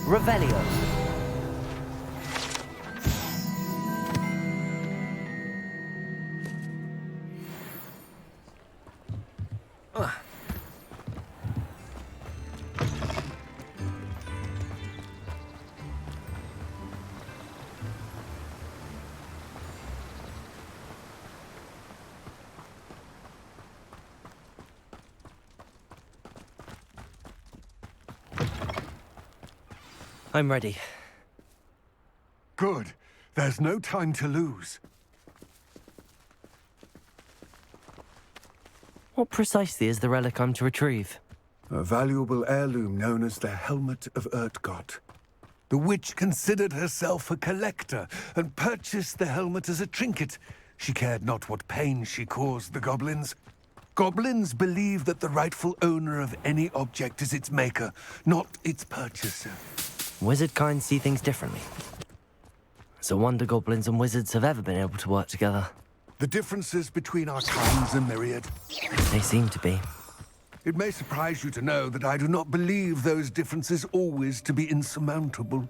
Revelio. I'm ready. Good. There's no time to lose. What precisely is the relic I'm to retrieve? A valuable heirloom known as the Helmet of Urtgott. The witch considered herself a collector and purchased the helmet as a trinket. She cared not what pain she caused the goblins. Goblins believe that the rightful owner of any object is its maker, not its purchaser. Wizard kind see things differently. It's a wonder goblins and wizards have ever been able to work together. The differences between our kinds are myriad. They seem to be. It may surprise you to know that I do not believe those differences always to be insurmountable.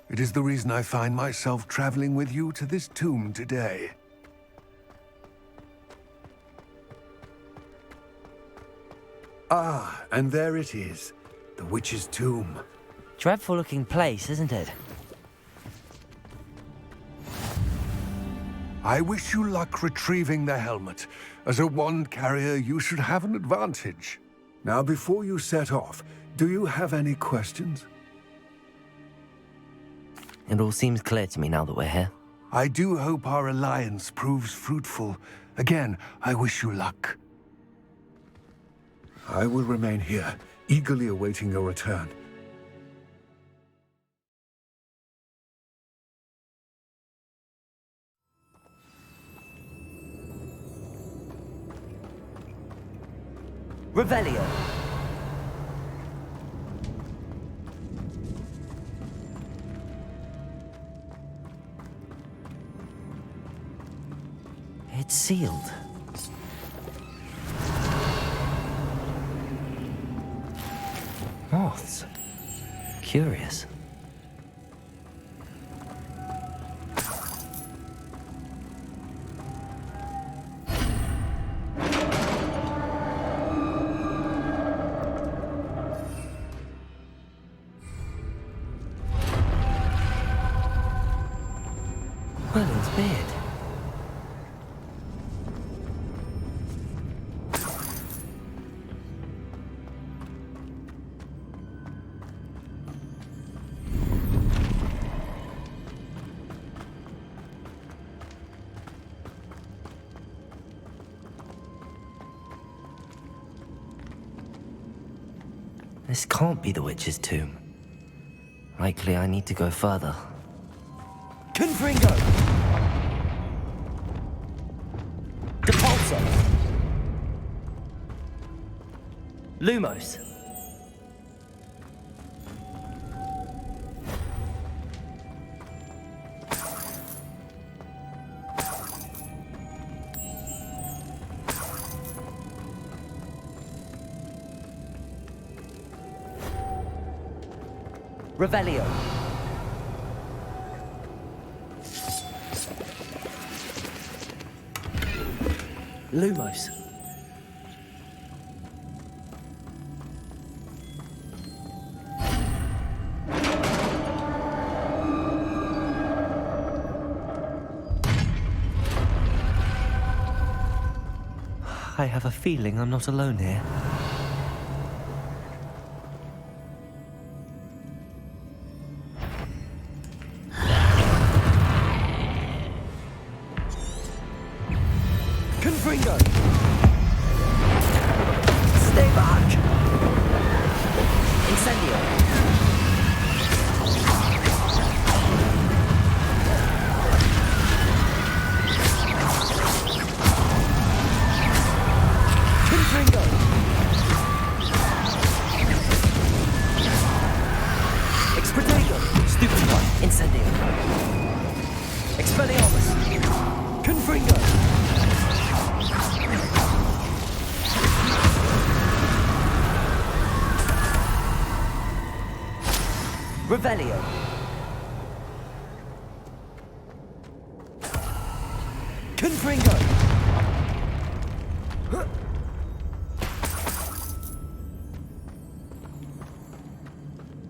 It is the reason I find myself traveling with you to this tomb today. Ah, and there it is, the witch's tomb. Dreadful looking place, isn't it? I wish you luck retrieving the helmet. As a wand carrier, you should have an advantage. Now, before you set off, do you have any questions? It all seems clear to me now that we're here. I do hope our alliance proves fruitful. Again, I wish you luck. I will remain here, eagerly awaiting your return. Revelio. It's sealed. Moths. Curious. Merlin's beard. This can't be the witch's tomb. Likely I need to go further. Confringo! Depulso! Lumos! Revelio. Lumos. I have a feeling I'm not alone here. Confringo! Stay back! Incendio! Confringo! Expedego! Stupefy! Incendio! Expelliarmus! Confringo! Revelio. Confringo.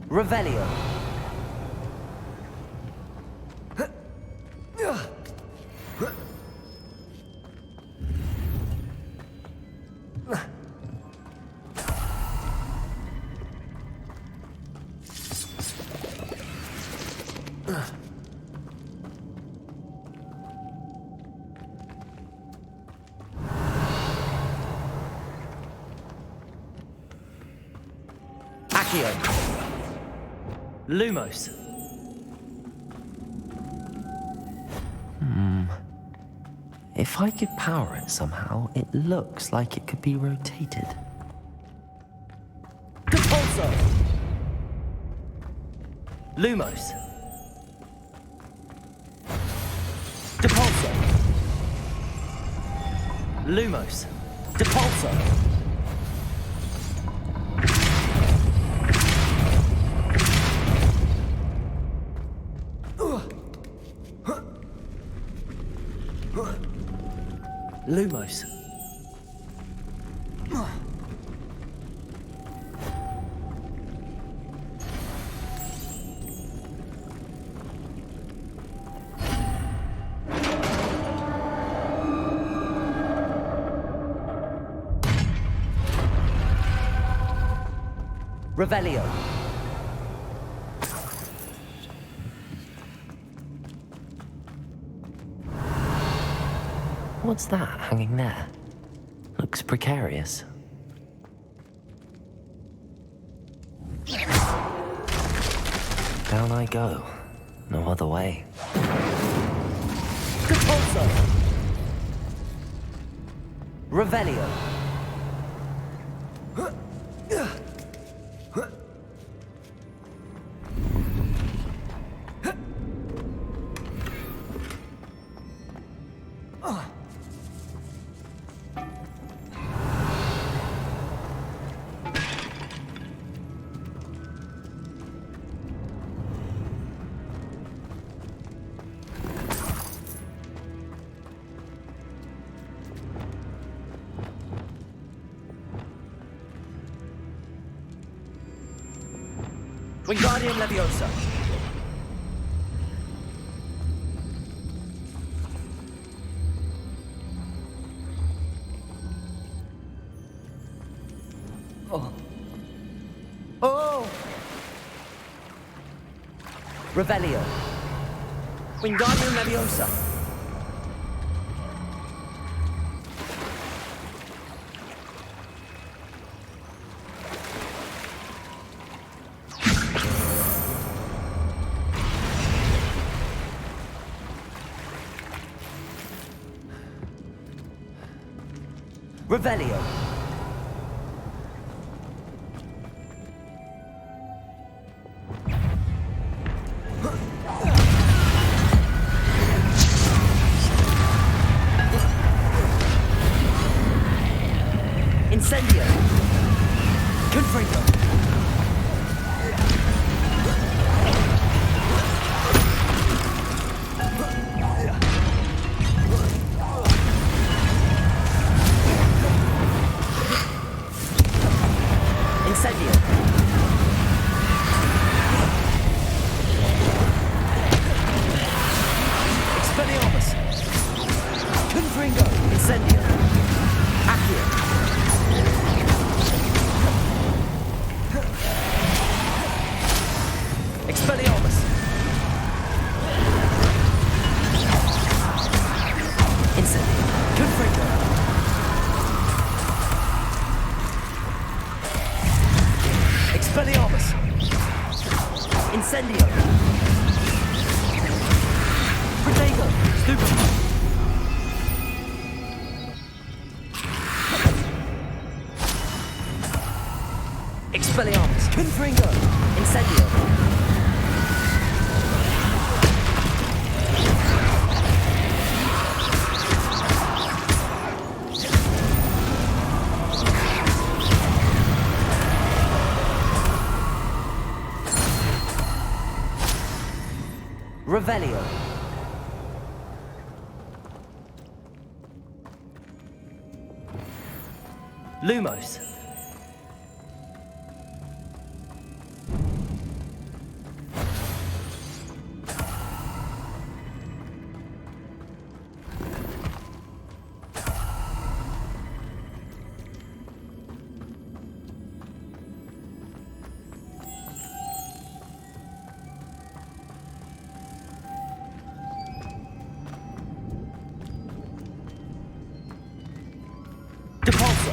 Revelio. Accio. Lumos. If I could power it somehow, it looks like it could be rotated. Depulso. Lumos. Depulso. Lumos. Depulso. Lumos. Revelio. What's that hanging there? Looks precarious. Down I go. No other way. Depulso. Revelio. Wingardium Leviosa. Oh. Oh! Revelio. Wingardium Leviosa. Revelio. Incendio. Confringo. Incendio. Expelliarmus. Confringo. Incendio. Accio. Expelliarmus. Incendio. Confringo. Expelliarmus. Incendio. Protego. Stupid. Expelliarmus. Confringo. Incendio. Revelio. Lumos. Depulso.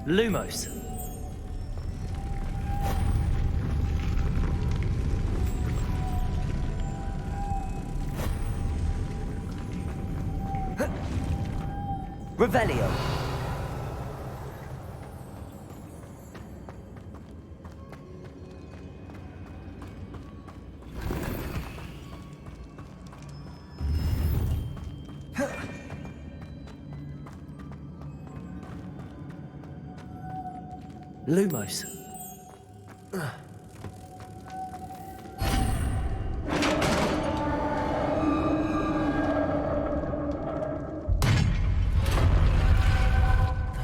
Lumos. Revelio. Lumos. The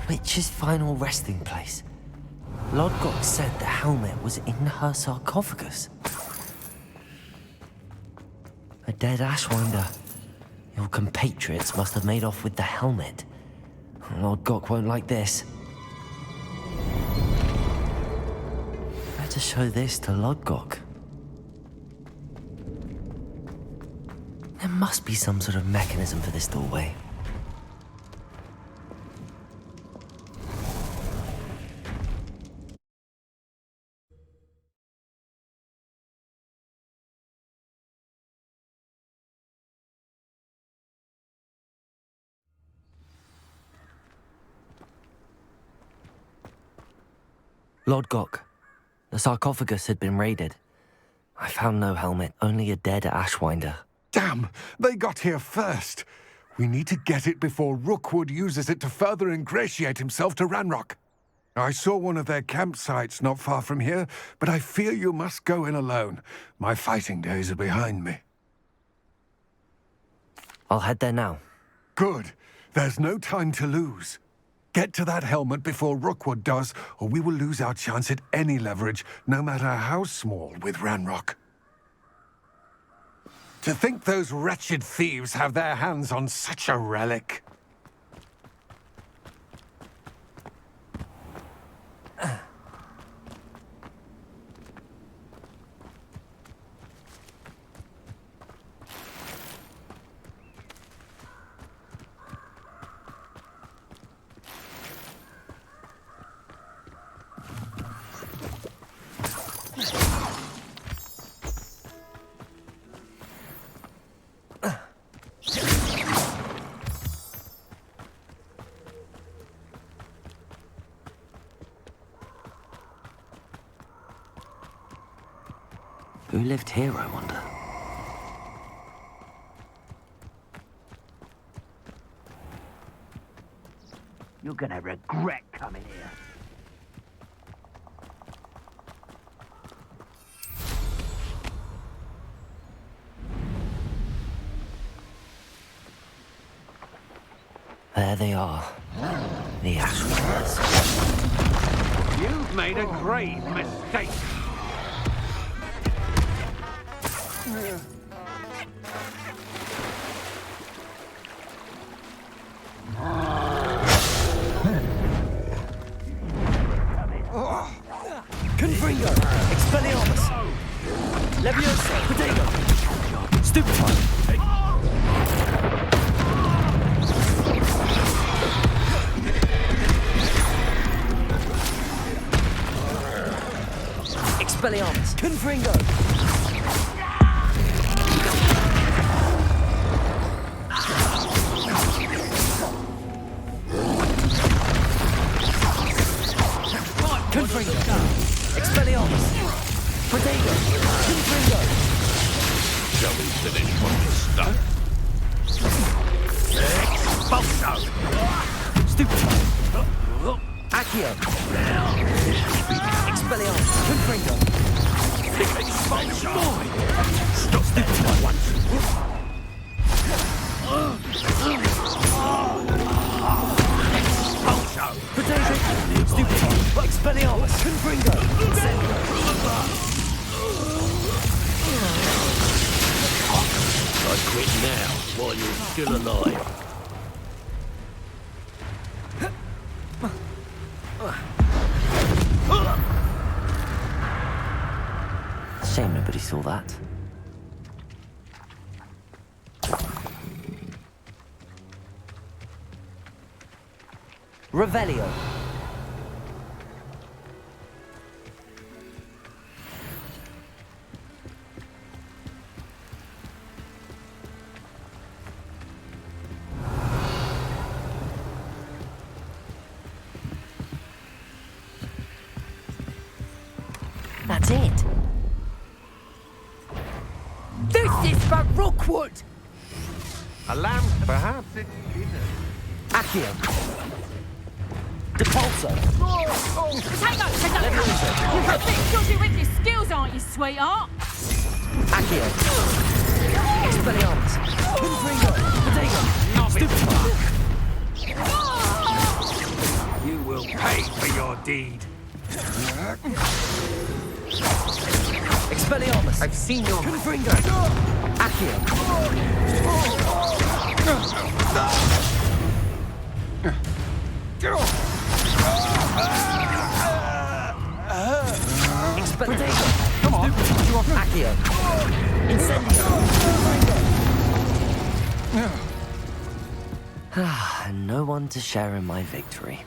witch's final resting place. Lodgok said the helmet was in her sarcophagus. A dead Ashwinder. Your compatriots must have made off with the helmet. Lodgok won't like this. To show this to Lodgok. There must be some sort of mechanism for this doorway. Lord Gok, the sarcophagus had been raided. I found no helmet, only a dead Ashwinder. Damn! They got here first. We need to get it before Rookwood uses it to further ingratiate himself to Ranrock. I saw one of their campsites not far from here, but I fear you must go in alone. My fighting days are behind me. I'll head there now. Good. There's no time to lose. Get to that helmet before Rookwood does, or we will lose our chance at any leverage, no matter how small, with Ranrock. To think those wretched thieves have their hands on such a relic. Who lived here, I wonder? You're gonna regret coming here. There they are. The Ashwinders. You've made a grave mistake. Confringo! Expelliarmus! Leviosa! Potato! Stupefy! Expelliarmus! Confringo! Confringo! Expelliarmus! Potato! Confringo! Shall we finish what you started? Expulso! Stupefy! Accio! Expelliarmus! Confringo! Expulso! Stop that at once! Expulso! Potato! Stupefy! Expelliarmus! Confringo! Incendio! I quit now, while you're still alive. Shame nobody saw that. Revelio. That's it. This is for Rookwood! A lamp, perhaps it isn't. Accio. Depulso. Potato! You're a bit dodgy with your skills, aren't you, sweetheart? Accio. Expelliarmus. Confringo. Potato. Stupefy. You will pay for your deed. Expelliarmus. I've seen your... Confringo. Accio. Potato. Come on. Accio. Incendio. And no one to share in my victory.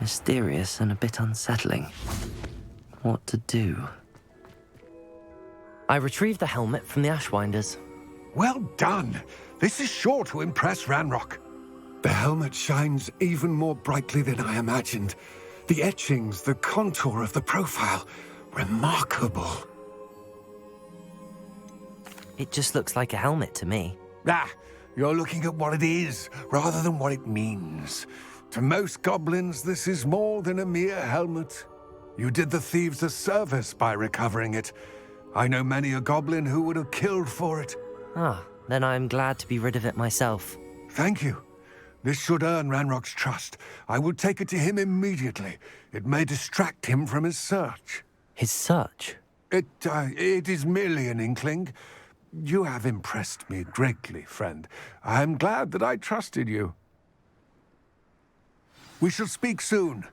Mysterious and a bit unsettling. What to do? I retrieved the helmet from the Ashwinders. Well done. This is sure to impress Ranrock. The helmet shines even more brightly than I imagined. The etchings, the contour of the profile, remarkable. It just looks like a helmet to me. Ah, you're looking at what it is, rather than what it means. To most goblins, this is more than a mere helmet. You did the thieves a service by recovering it. I know many a goblin who would have killed for it. Ah, then I'm glad to be rid of it myself. Thank you. This should earn Ranrock's trust. I will take it to him immediately. It may distract him from his search. His search? It is merely an inkling. You have impressed me greatly, friend. I am glad that I trusted you. We shall speak soon.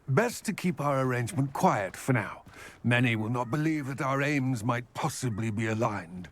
Best to keep our arrangement quiet for now. Many will not believe that our aims might possibly be aligned.